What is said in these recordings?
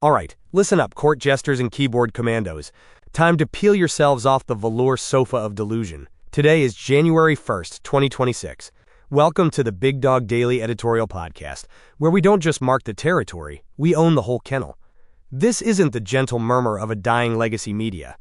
Alright, listen up, court jesters and keyboard commandos. Time to peel yourselves off the velour sofa of delusion. Today is January 1st, 2026. Welcome to the Big Dog Daily Editorial Podcast, where we don't just mark the territory, we own the whole kennel. This isn't the gentle murmur of a dying legacy media.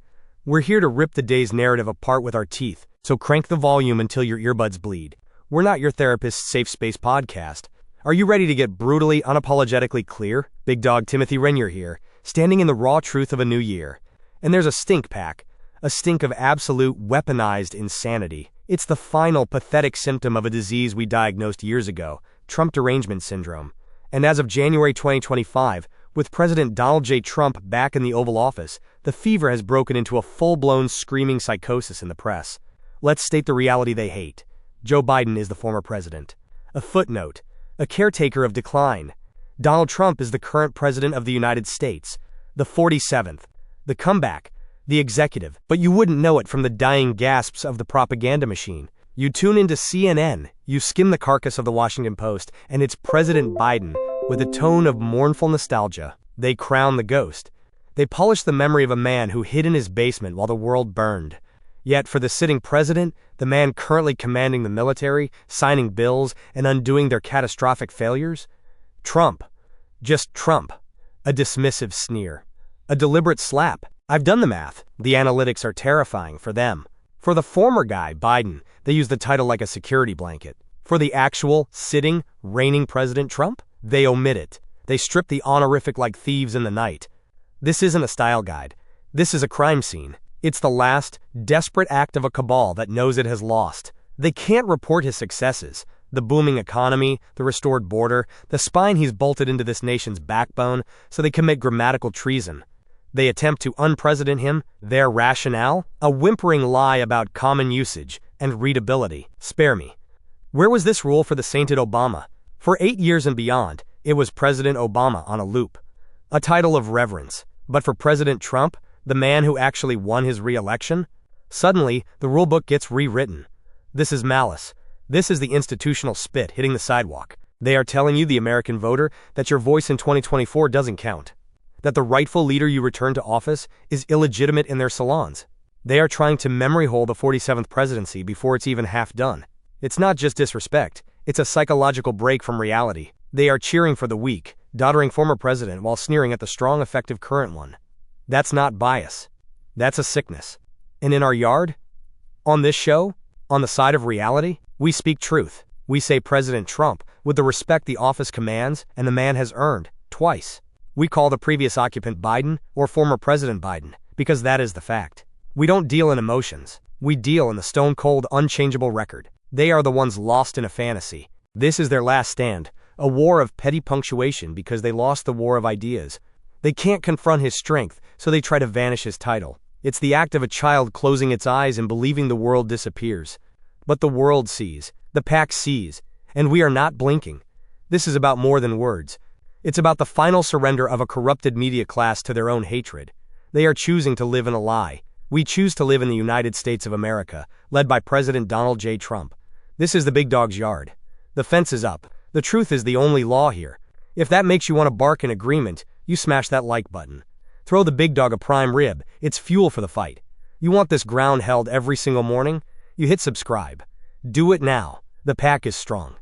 We're here to rip the day's narrative apart with our teeth, so crank the volume until your earbuds bleed. We're not your therapist's safe space podcast. Are you ready to get brutally, unapologetically clear? Big Dog Timothy Renier here, standing in the raw truth of a new year. And there's a stink pack. A stink of absolute, weaponized insanity. It's the final, pathetic symptom of a disease we diagnosed years ago, Trump derangement syndrome. And as of January 2025, with President Donald J. Trump back in the Oval Office, the fever has broken into a full-blown screaming psychosis in the press. Let's state the reality they hate. Joe Biden is the former president. A footnote. A caretaker of decline. Donald Trump is the current president of the United States, the 47th, the comeback, the executive, but you wouldn't know it from the dying gasps of the propaganda machine. You tune into CNN, you skim the carcass of the Washington Post, and it's President Biden, with a tone of mournful nostalgia. They crown the ghost. They polish the memory of a man who hid in his basement while the world burned. Yet for the sitting president, the man currently commanding the military, signing bills, and undoing their catastrophic failures? Trump. Just Trump. A dismissive sneer. A deliberate slap. I've done the math. The analytics are terrifying for them. For the former guy, Biden, they use the title like a security blanket. For the actual, sitting, reigning President Trump, they omit it. They strip the honorific like thieves in the night. This isn't a style guide. This is a crime scene. It's the last, desperate act of a cabal that knows it has lost. They can't report his successes, the booming economy, the restored border, the spine he's bolted into this nation's backbone, so they commit grammatical treason. They attempt to unpresident him, their rationale, a whimpering lie about common usage and readability. Spare me. Where was this rule for the sainted Obama? For 8 years and beyond, it was President Obama on a loop. A title of reverence. But for President Trump, the man who actually won his re-election? Suddenly, the rulebook gets rewritten. This is malice. This is the institutional spit hitting the sidewalk. They are telling you, the American voter, that your voice in 2024 doesn't count. That the rightful leader you return to office is illegitimate in their salons. They are trying to memory hole the 47th presidency before it's even half done. It's not just disrespect. It's a psychological break from reality. They are cheering for the weak, doddering former president while sneering at the strong, effective current one. That's not bias. That's a sickness. And in our yard? On this show? On the side of reality? We speak truth. We say President Trump, with the respect the office commands and the man has earned, twice. We call the previous occupant Biden or former President Biden, because that is the fact. We don't deal in emotions. We deal in the stone-cold, unchangeable record. They are the ones lost in a fantasy. This is their last stand, a war of petty punctuation because they lost the war of ideas. They can't confront his strength, so they try to vanish his title. It's the act of a child closing its eyes and believing the world disappears. But the world sees, the pack sees, and we are not blinking. This is about more than words. It's about the final surrender of a corrupted media class to their own hatred. They are choosing to live in a lie. We choose to live in the United States of America, led by President Donald J. Trump. This is the big dog's yard. The fence is up. The truth is the only law here. If that makes you want to bark in agreement, you smash that like button. Throw the big dog a prime rib. It's fuel for the fight. You want this ground held every single morning? You hit subscribe. Do it now. The pack is strong.